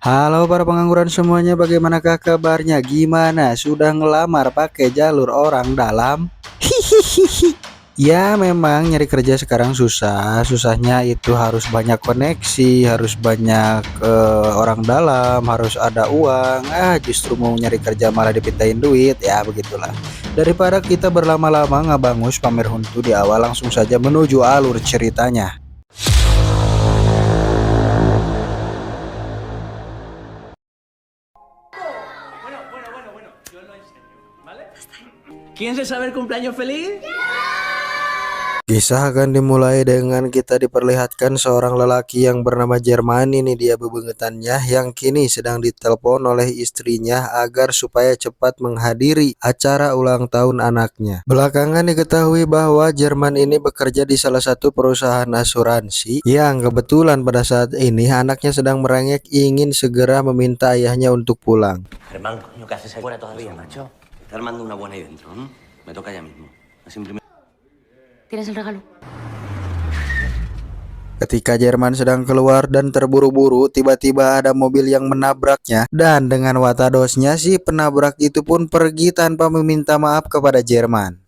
Halo para pengangguran semuanya, bagaimanakah kabarnya? Gimana? Sudah ngelamar pakai jalur orang dalam? Hihihihi. Ya memang nyari kerja sekarang susah. Susahnya itu harus banyak koneksi, harus banyak orang dalam, harus ada uang. Justru mau nyari kerja malah dipintain duit. Ya begitulah. Daripada kita berlama-lama ngabangus pamer huntu di awal, langsung saja menuju alur ceritanya. ¿Quién se sabe el cumpleaños feliz? Kisah akan dimulai dengan kita diperlihatkan seorang lelaki yang bernama Jerman. Ini dia bebengetannya yang kini sedang ditelepon oleh istrinya agar supaya cepat menghadiri acara ulang tahun anaknya. Belakangan diketahui bahwa Jerman ini bekerja di salah satu perusahaan asuransi yang kebetulan pada saat ini anaknya sedang merengek ingin segera meminta ayahnya untuk pulang. Germán, coño, ¿qué haces ahí fuera todavía, macho? Te armando una buena ahí dentro, ¿no? Me toca ya mismo. Así un primer... ¿Tienes el regalo? Ketika Jerman sedang keluar dan terburu-buru, tiba-tiba ada mobil yang menabraknya, dan dengan watadosnya si penabrak itu pun pergi tanpa meminta maaf kepada Jerman.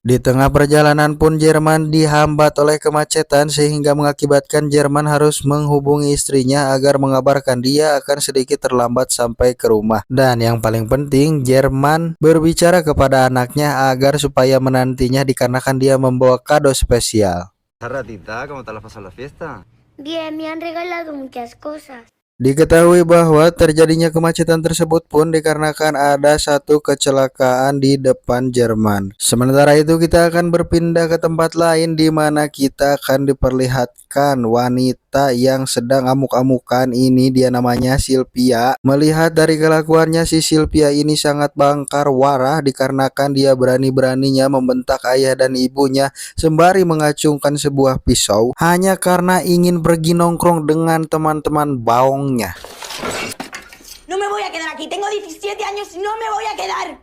Di tengah perjalanan pun Jerman dihambat oleh kemacetan sehingga mengakibatkan Jerman harus menghubungi istrinya agar mengabarkan dia akan sedikit terlambat sampai ke rumah. Dan yang paling penting, Jerman berbicara kepada anaknya agar supaya menantinya dikarenakan dia membawa kado spesial. Ratita, ¿cómo te la pasado en la fiesta? Bien, me han regalado muchas cosas. Diketahui bahwa terjadinya kemacetan tersebut pun dikarenakan ada satu kecelakaan di depan Jerman. Sementara itu kita akan berpindah ke tempat lain di mana kita akan diperlihatkan wanita yang sedang amuk-amukan. Ini dia namanya Sylvia. Melihat dari kelakuannya, si Sylvia ini sangat bangkar warah dikarenakan dia berani-beraninya membentak ayah dan ibunya sembari mengacungkan sebuah pisau hanya karena ingin pergi nongkrong dengan teman-teman baong. No me voy a quedar aquí, tengo 17 años y no me voy a quedar.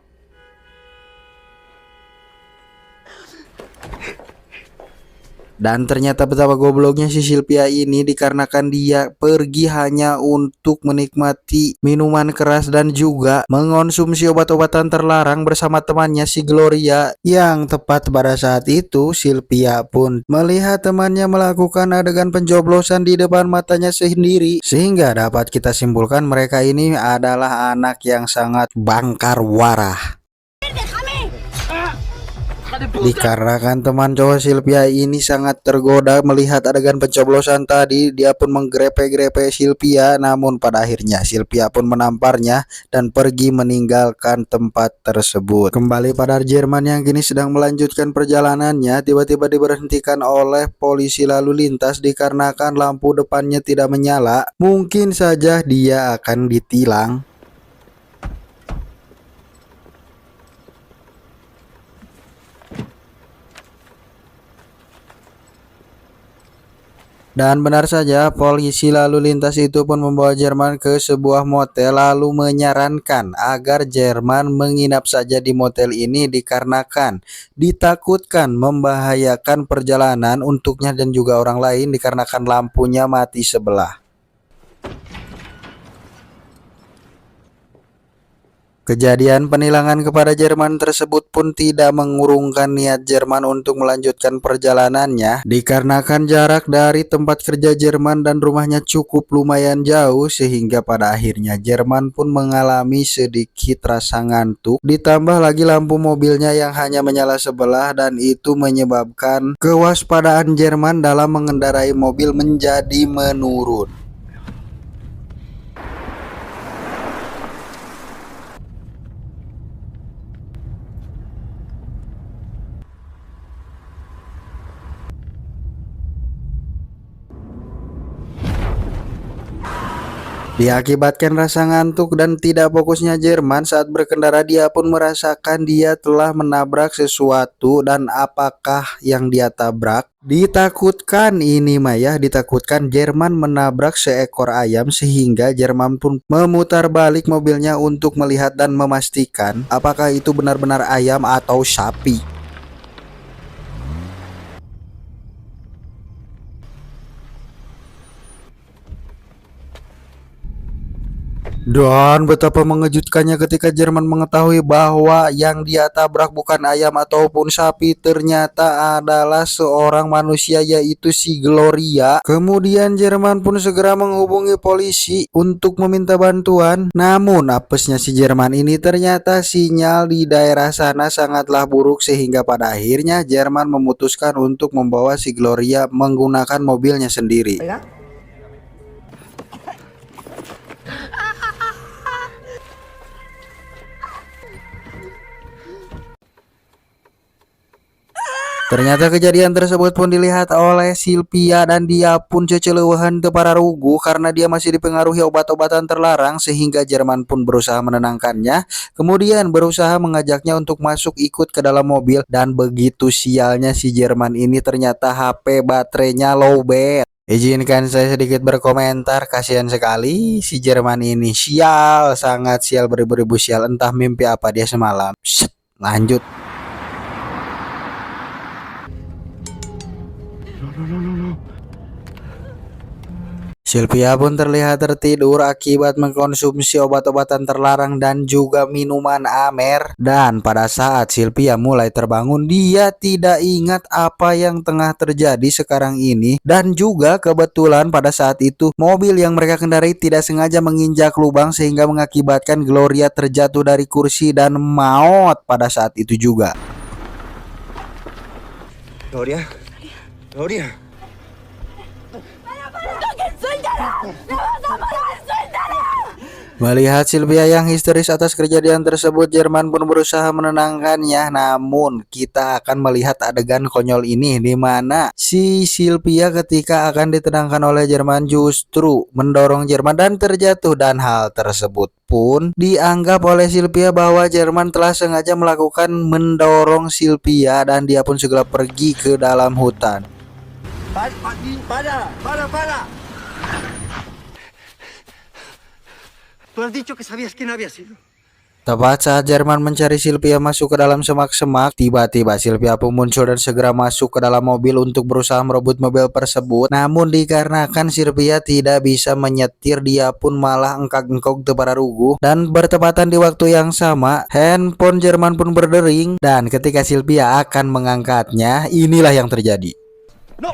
Dan ternyata betapa gobloknya si Sylvia ini dikarenakan dia pergi hanya untuk menikmati minuman keras dan juga mengonsumsi obat-obatan terlarang bersama temannya si Gloria. Yang tepat pada saat itu Sylvia pun melihat temannya melakukan adegan pencoblosan di depan matanya sendiri, sehingga dapat kita simpulkan mereka ini adalah anak yang sangat bangkar warah. Dikarenakan teman cowok Sylvia ini sangat tergoda melihat adegan pencoblosan tadi, dia pun menggrepe-grepe Sylvia, namun pada akhirnya Sylvia pun menamparnya dan pergi meninggalkan tempat tersebut. Kembali pada Jerman yang kini sedang melanjutkan perjalanannya, tiba-tiba diberhentikan oleh polisi lalu lintas dikarenakan lampu depannya tidak menyala. Mungkin saja dia akan ditilang. Dan benar saja, polisi lalu lintas itu pun membawa Jerman ke sebuah motel lalu menyarankan agar Jerman menginap saja di motel ini dikarenakan ditakutkan membahayakan perjalanan untuknya dan juga orang lain dikarenakan lampunya mati sebelah. Kejadian penilangan kepada Jerman tersebut pun tidak mengurungkan niat Jerman untuk melanjutkan perjalanannya dikarenakan jarak dari tempat kerja Jerman dan rumahnya cukup lumayan jauh, sehingga pada akhirnya Jerman pun mengalami sedikit rasa ngantuk, ditambah lagi lampu mobilnya yang hanya menyala sebelah, dan itu menyebabkan kewaspadaan Jerman dalam mengendarai mobil menjadi menurun. Diakibatkan rasa ngantuk dan tidak fokusnya Jerman saat berkendara, dia pun merasakan dia telah menabrak sesuatu, dan apakah yang dia tabrak? Ditakutkan ini Maya, ditakutkan Jerman menabrak seekor ayam, sehingga Jerman pun memutar balik mobilnya untuk melihat dan memastikan apakah itu benar-benar ayam atau sapi. Dan betapa mengejutkannya ketika Jerman mengetahui bahwa yang dia tabrak bukan ayam ataupun sapi, ternyata adalah seorang manusia, yaitu si Gloria. Kemudian Jerman pun segera menghubungi polisi untuk meminta bantuan. Namun apesnya si Jerman ini, ternyata sinyal di daerah sana sangatlah buruk sehingga pada akhirnya Jerman memutuskan untuk membawa si Gloria menggunakan mobilnya sendiri. Oiga. Ternyata kejadian tersebut pun dilihat oleh Sylvia dan dia pun ceceluhan tepara rugu karena dia masih dipengaruhi obat-obatan terlarang, sehingga Jerman pun berusaha menenangkannya, kemudian berusaha mengajaknya untuk masuk ikut ke dalam mobil. Dan begitu sialnya si Jerman ini, ternyata HP baterainya lowbat. Izinkan saya sedikit berkomentar, kasihan sekali si Jerman ini, sial, sangat sial, beribu-ribu sial, entah mimpi apa dia semalam. Lanjut. Sylvia pun terlihat tertidur akibat mengkonsumsi obat-obatan terlarang dan juga minuman amer. Dan pada saat Sylvia mulai terbangun, dia tidak ingat apa yang tengah terjadi sekarang ini. Dan juga kebetulan pada saat itu mobil yang mereka kendarai tidak sengaja menginjak lubang sehingga mengakibatkan Gloria terjatuh dari kursi dan maut pada saat itu juga. Gloria. Gloria. Melihat Sylvia yang histeris atas kejadian tersebut, Jerman pun berusaha menenangkannya. Namun kita akan melihat adegan konyol ini di mana si Sylvia ketika akan ditenangkan oleh Jerman justru mendorong Jerman dan terjatuh, dan hal tersebut pun dianggap oleh Sylvia bahwa Jerman telah sengaja melakukan mendorong Sylvia dan dia pun segera pergi ke dalam hutan. Para. Tú has dicho que sabías quién había sido. Tepat saat Jerman mencari Sylvia masuk ke dalam semak-semak, tiba-tiba Sylvia pun muncul dan segera masuk ke dalam mobil untuk berusaha merebut mobil tersebut. Namun dikarenakan Sylvia tidak bisa menyetir, dia pun malah engkak-engkok tepara rugu. Dan bertepatan di waktu yang sama, handphone Jerman pun berdering. Dan ketika Sylvia akan mengangkatnya, inilah yang terjadi. No.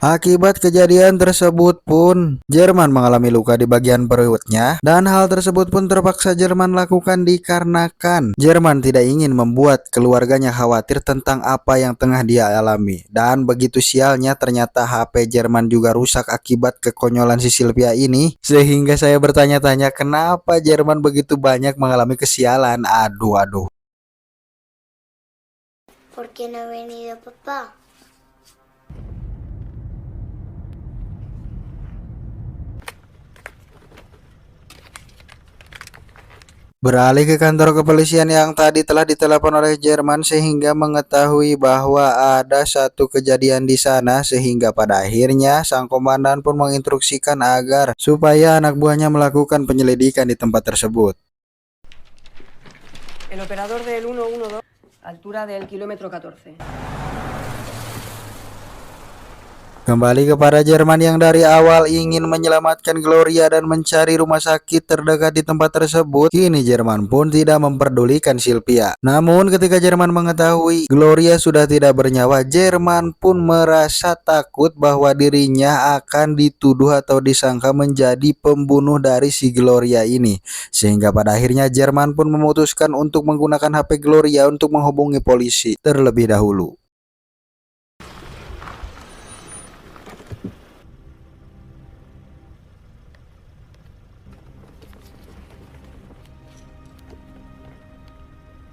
Akibat kejadian tersebut pun Jerman mengalami luka di bagian perutnya, dan hal tersebut pun terpaksa Jerman lakukan dikarenakan Jerman tidak ingin membuat keluarganya khawatir tentang apa yang tengah dia alami. Dan begitu sialnya, ternyata HP Jerman juga rusak akibat kekonyolan si Sylvia ini, sehingga saya bertanya-tanya kenapa Jerman begitu banyak mengalami kesialan. Aduh. ¿Por qué no ha venido papá? Beralih ke kantor kepolisian yang tadi telah ditelepon oleh Jerman sehingga mengetahui bahwa ada satu kejadian di sana, sehingga pada akhirnya sang komandan pun menginstruksikan agar supaya anak buahnya melakukan penyelidikan di tempat tersebut. El operador del 112, altura del kilómetro 14. Kembali kepada Jerman yang dari awal ingin menyelamatkan Gloria dan mencari rumah sakit terdekat di tempat tersebut, kini Jerman pun tidak memperdulikan Sylvia. Namun ketika Jerman mengetahui Gloria sudah tidak bernyawa, Jerman pun merasa takut bahwa dirinya akan dituduh atau disangka menjadi pembunuh dari si Gloria ini. Sehingga pada akhirnya Jerman pun memutuskan untuk menggunakan HP Gloria untuk menghubungi polisi terlebih dahulu.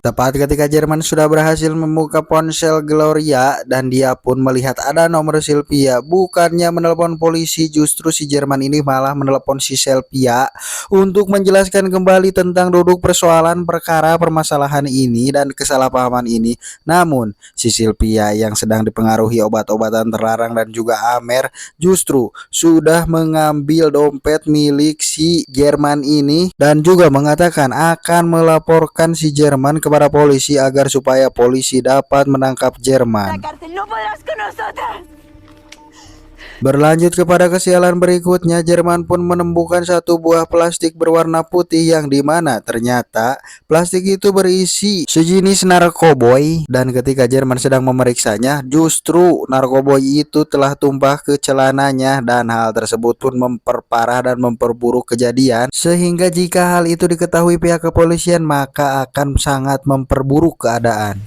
Tepat ketika Jerman sudah berhasil membuka ponsel Gloria dan dia pun melihat ada nomor Sylvia, bukannya menelpon polisi, justru si Jerman ini malah menelpon si Sylvia untuk menjelaskan kembali tentang duduk persoalan perkara permasalahan ini dan kesalahpahaman ini. Namun si Sylvia yang sedang dipengaruhi obat-obatan terlarang dan juga amer justru sudah mengambil dompet milik si Jerman ini dan juga mengatakan akan melaporkan si Jerman kepada polisi agar supaya polisi dapat menangkap Jerman. La cárcel, no podrás con nosotras. Berlanjut kepada kesialan berikutnya, Jerman pun menemukan satu buah plastik berwarna putih yang dimana ternyata plastik itu berisi sejenis narkoboy, dan ketika Jerman sedang memeriksanya, justru narkoboy itu telah tumpah ke celananya, dan hal tersebut pun memperparah dan memperburuk kejadian, sehingga jika hal itu diketahui pihak kepolisian maka akan sangat memperburuk keadaan.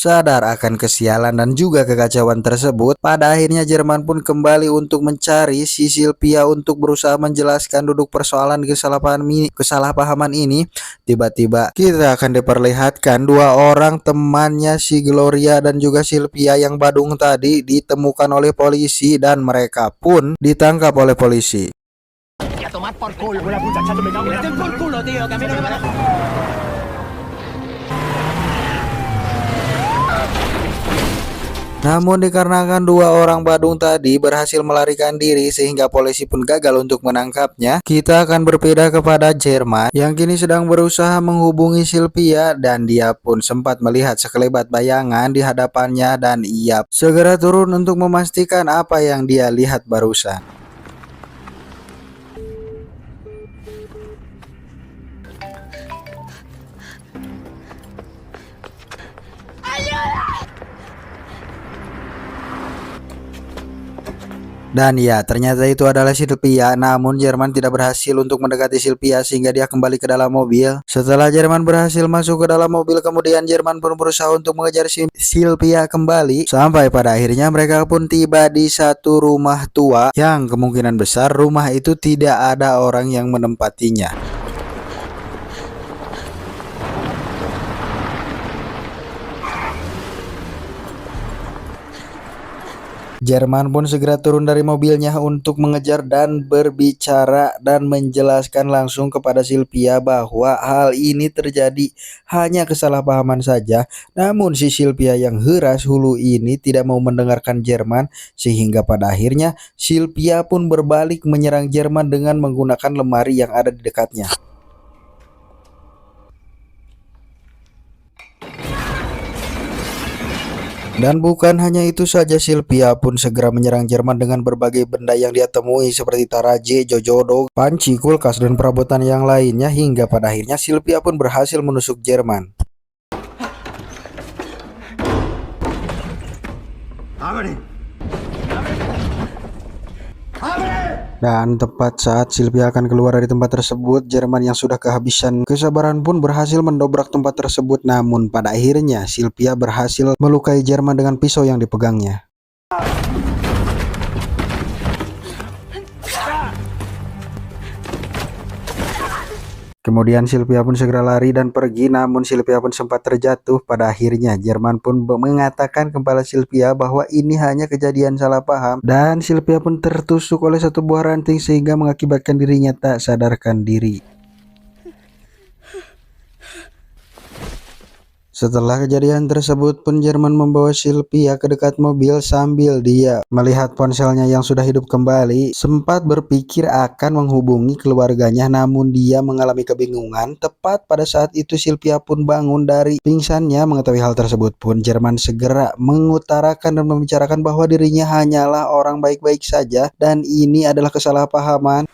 Sadar akan kesialan dan juga kekacauan tersebut, pada akhirnya Jerman pun kembali untuk mencari si Sylvia untuk berusaha menjelaskan duduk persoalan kesalahpahaman ini. Tiba-tiba kita akan diperlihatkan dua orang temannya si Gloria dan juga Sylvia yang badung tadi ditemukan oleh polisi dan mereka pun ditangkap oleh polisi. Namun dikarenakan dua orang badung tadi berhasil melarikan diri sehingga polisi pun gagal untuk menangkapnya, kita akan berpindah kepada Jerman yang kini sedang berusaha menghubungi Sylvia, dan dia pun sempat melihat sekelebat bayangan di hadapannya dan ia segera turun untuk memastikan apa yang dia lihat barusan. Dan ya, ternyata itu adalah Sylvia. Namun Jerman tidak berhasil untuk mendekati Sylvia sehingga dia kembali ke dalam mobil. Setelah Jerman berhasil masuk ke dalam mobil, kemudian Jerman pun berusaha untuk mengejar Sylvia kembali. Sampai pada akhirnya mereka pun tiba di satu rumah tua yang kemungkinan besar rumah itu tidak ada orang yang menempatinya. Jerman pun segera turun dari mobilnya untuk mengejar dan berbicara dan menjelaskan langsung kepada Sylvia bahwa hal ini terjadi hanya kesalahpahaman saja. Namun si Sylvia yang heras hulu ini tidak mau mendengarkan Jerman, sehingga pada akhirnya Sylvia pun berbalik menyerang Jerman dengan menggunakan lemari yang ada di dekatnya. Dan bukan hanya itu saja, Sylvia pun segera menyerang Jerman dengan berbagai benda yang dia temui seperti taraje, jojodo, panci, kulkas, dan perabotan yang lainnya, hingga pada akhirnya Sylvia pun berhasil menusuk Jerman. Dan tepat saat Sylvia akan keluar dari tempat tersebut, Jerman yang sudah kehabisan kesabaran pun berhasil mendobrak tempat tersebut. Namun pada akhirnya Sylvia berhasil melukai Jerman dengan pisau yang dipegangnya. Kemudian Sylvia pun segera lari dan pergi, namun Sylvia pun sempat terjatuh. Pada akhirnya Jerman pun mengatakan kepada Sylvia bahwa ini hanya kejadian salah paham, dan Sylvia pun tertusuk oleh satu buah ranting sehingga mengakibatkan dirinya tak sadarkan diri. Setelah kejadian tersebut pun Jerman membawa Sylvia ke dekat mobil sambil dia melihat ponselnya yang sudah hidup kembali. Sempat berpikir akan menghubungi keluarganya, namun dia mengalami kebingungan. Tepat pada saat itu Sylvia pun bangun dari pingsannya. Mengetahui hal tersebut pun Jerman segera mengutarakan dan membicarakan bahwa dirinya hanyalah orang baik-baik saja dan ini adalah kesalahpahaman.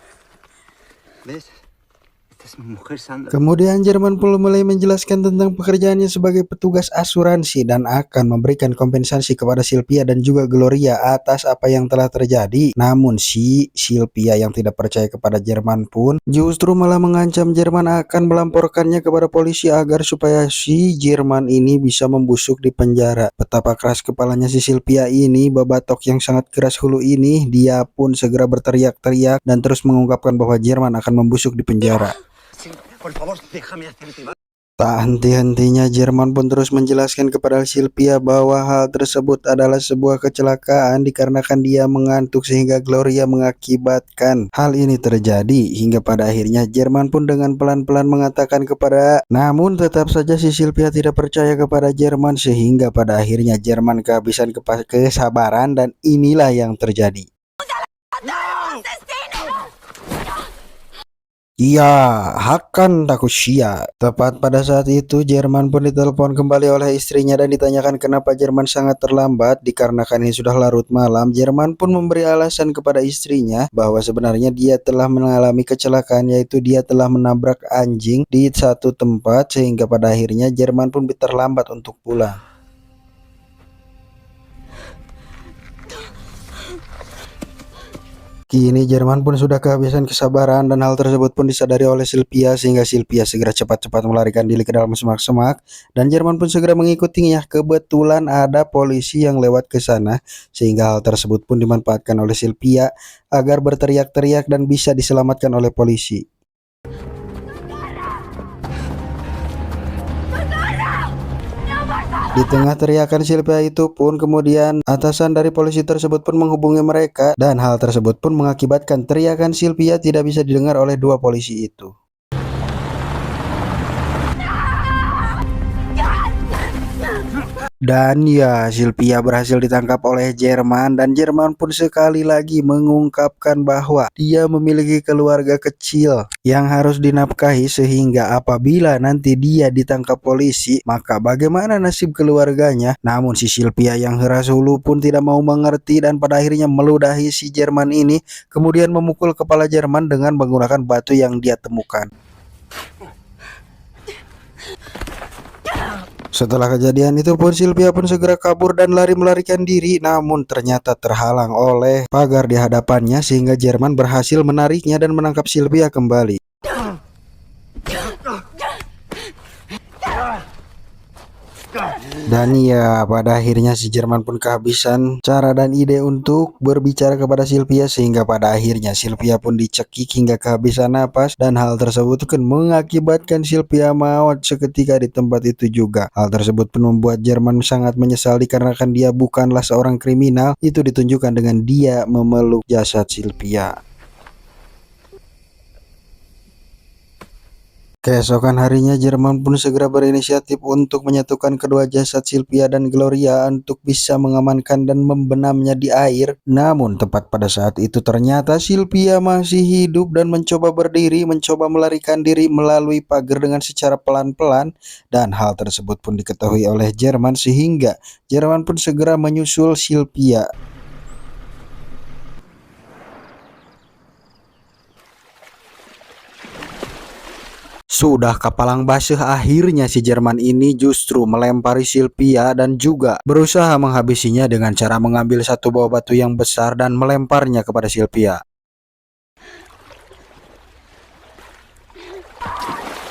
Kemudian Jerman pun mulai menjelaskan tentang pekerjaannya sebagai petugas asuransi dan akan memberikan kompensasi kepada Sylvia dan juga Gloria atas apa yang telah terjadi. Namun si Sylvia yang tidak percaya kepada Jerman pun justru malah mengancam Jerman akan melamporkannya kepada polisi agar supaya si Jerman ini bisa membusuk di penjara. Betapa keras kepalanya si Sylvia ini, babatok yang sangat keras hulu ini, dia pun segera berteriak-teriak dan terus mengungkapkan bahwa Jerman akan membusuk di penjara. Tak henti-hentinya Jerman pun terus menjelaskan kepada Sylvia bahwa hal tersebut adalah sebuah kecelakaan dikarenakan dia mengantuk sehingga Gloria mengakibatkan hal ini terjadi, hingga pada akhirnya Jerman pun dengan pelan-pelan mengatakan kepada, namun tetap saja si Sylvia tidak percaya kepada Jerman sehingga pada akhirnya Jerman kehabisan kesabaran dan inilah yang terjadi. Iya, akan takut sia. Tepat pada saat itu, Jerman pun ditelepon kembali oleh istrinya dan ditanyakan kenapa Jerman sangat terlambat. Dikarenakan ini sudah larut malam, Jerman pun memberi alasan kepada istrinya bahwa sebenarnya dia telah mengalami kecelakaan, yaitu dia telah menabrak anjing di satu tempat sehingga pada akhirnya Jerman pun terlambat untuk pulang. Kini Jerman pun sudah kehabisan kesabaran dan hal tersebut pun disadari oleh Sylvia sehingga Sylvia segera cepat-cepat melarikan diri ke dalam semak-semak dan Jerman pun segera mengikutinya. Kebetulan ada polisi yang lewat ke sana sehingga hal tersebut pun dimanfaatkan oleh Sylvia agar berteriak-teriak dan bisa diselamatkan oleh polisi. Di tengah teriakan Sylvia itu pun kemudian atasan dari polisi tersebut pun menghubungi mereka dan hal tersebut pun mengakibatkan teriakan Sylvia tidak bisa didengar oleh dua polisi itu. Dan ya, Sylvia berhasil ditangkap oleh Jerman dan Jerman pun sekali lagi mengungkapkan bahwa dia memiliki keluarga kecil yang harus dinafkahi sehingga apabila nanti dia ditangkap polisi, maka bagaimana nasib keluarganya? Namun si Sylvia yang keras hulu pun tidak mau mengerti dan pada akhirnya meludahi si Jerman ini, kemudian memukul kepala Jerman dengan menggunakan batu yang dia temukan. Setelah kejadian itu pun Sylvia pun segera kabur dan melarikan diri, namun ternyata terhalang oleh pagar di hadapannya sehingga Jerman berhasil menariknya dan menangkap Sylvia kembali. Dan ya, pada akhirnya si Jerman pun kehabisan cara dan ide untuk berbicara kepada Sylvia sehingga pada akhirnya Sylvia pun dicekik hingga kehabisan napas dan hal tersebut kan mengakibatkan Sylvia maut seketika di tempat itu juga. Hal tersebut pun membuat Jerman sangat menyesal dikarenakan dia bukanlah seorang kriminal. Itu ditunjukkan dengan dia memeluk jasad Sylvia. Keesokan harinya Jerman pun segera berinisiatif untuk menyatukan kedua jasad Sylvia dan Gloria untuk bisa mengamankan dan membenamnya di air. Namun tepat pada saat itu ternyata Sylvia masih hidup dan mencoba berdiri, mencoba melarikan diri melalui pagar dengan secara pelan-pelan dan hal tersebut pun diketahui oleh Jerman sehingga Jerman pun segera menyusul Sylvia. Sudah kapalang basuh, akhirnya si Jerman ini justru melempari Sylvia dan juga berusaha menghabisinya dengan cara mengambil satu buah batu yang besar dan melemparnya kepada Sylvia.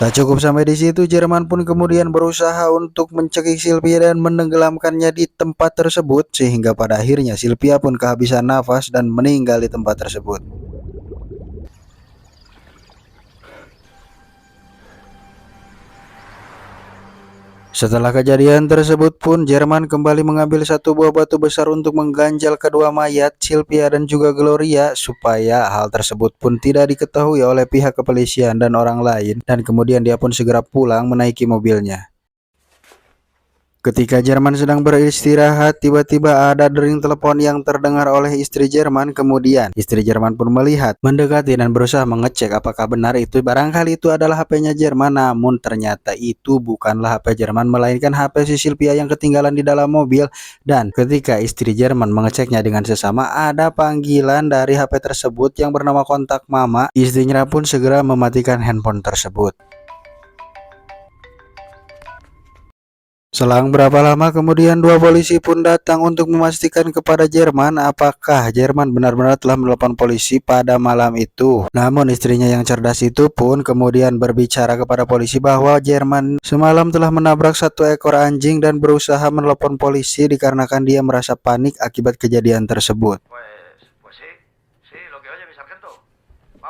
Tak cukup sampai di situ, Jerman pun kemudian berusaha untuk mencekik Sylvia dan menenggelamkannya di tempat tersebut sehingga pada akhirnya Sylvia pun kehabisan nafas dan meninggal di tempat tersebut. Setelah kejadian tersebut pun Jerman kembali mengambil satu buah batu besar untuk mengganjal kedua mayat Sylvia dan juga Gloria supaya hal tersebut pun tidak diketahui oleh pihak kepolisian dan orang lain dan kemudian dia pun segera pulang menaiki mobilnya. Ketika Jerman sedang beristirahat, tiba-tiba ada dering telepon yang terdengar oleh istri Jerman. Kemudian istri Jerman pun melihat, mendekati dan berusaha mengecek apakah benar itu barangkali itu adalah HP-nya Jerman. Namun ternyata itu bukanlah HP Jerman, melainkan HP si Sylvia yang ketinggalan di dalam mobil. Dan ketika istri Jerman mengeceknya dengan sesama, ada panggilan dari HP tersebut yang bernama kontak mama. Istrinya pun segera mematikan handphone tersebut. Selang berapa lama kemudian dua polisi pun datang untuk memastikan kepada Jerman apakah Jerman benar-benar telah menelpon polisi pada malam itu. Namun istrinya yang cerdas itu pun kemudian berbicara kepada polisi bahwa Jerman semalam telah menabrak satu ekor anjing dan berusaha menelpon polisi dikarenakan dia merasa panik akibat kejadian tersebut.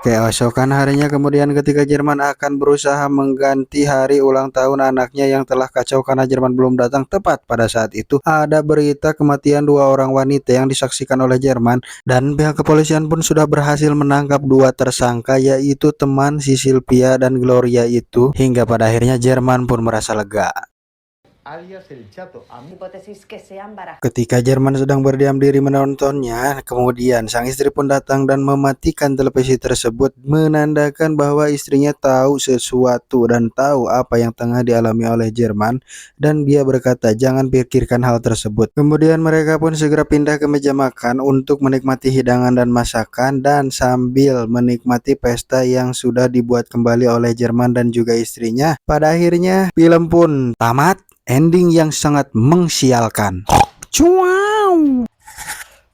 Keesokan harinya kemudian ketika Jerman akan berusaha mengganti hari ulang tahun anaknya yang telah kacau karena Jerman belum datang tepat pada saat itu ada berita kematian dua orang wanita yang disaksikan oleh Jerman dan pihak kepolisian pun sudah berhasil menangkap dua tersangka yaitu teman si Sylvia dan Gloria itu hingga pada akhirnya Jerman pun merasa lega. alias el Chato. Hipótesis que sean barajas. Ketika Jerman sedang berdiam diri menontonnya, kemudian sang istri pun datang dan mematikan televisi tersebut, menandakan bahwa istrinya tahu sesuatu dan tahu apa yang tengah dialami oleh Jerman, dan dia berkata jangan pikirkan hal tersebut. Kemudian mereka pun segera pindah ke meja makan untuk menikmati hidangan dan masakan, dan sambil menikmati pesta yang sudah dibuat kembali oleh Jerman dan juga istrinya. Pada akhirnya film pun tamat. Ending yang sangat mengsialkan. Wow.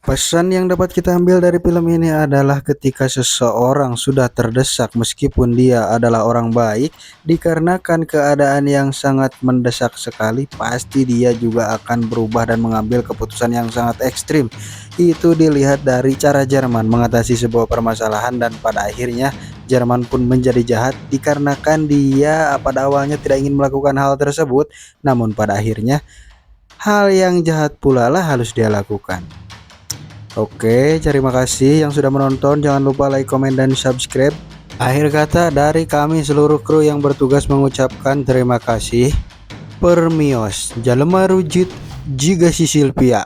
Pesan yang dapat kita ambil dari film ini adalah ketika seseorang sudah terdesak meskipun dia adalah orang baik, dikarenakan keadaan yang sangat mendesak sekali, pasti dia juga akan berubah dan mengambil keputusan yang sangat ekstrim. Itu dilihat dari cara Jerman mengatasi sebuah permasalahan, dan pada akhirnya Jerman pun menjadi jahat dikarenakan dia pada awalnya tidak ingin melakukan hal tersebut, namun pada akhirnya hal yang jahat pula lah harus dia lakukan. Oke, terima kasih yang sudah menonton. Jangan lupa like, komen, dan subscribe. Akhir kata dari kami seluruh kru yang bertugas mengucapkan terima kasih. Permios, jalema rujit jiga si Silvia.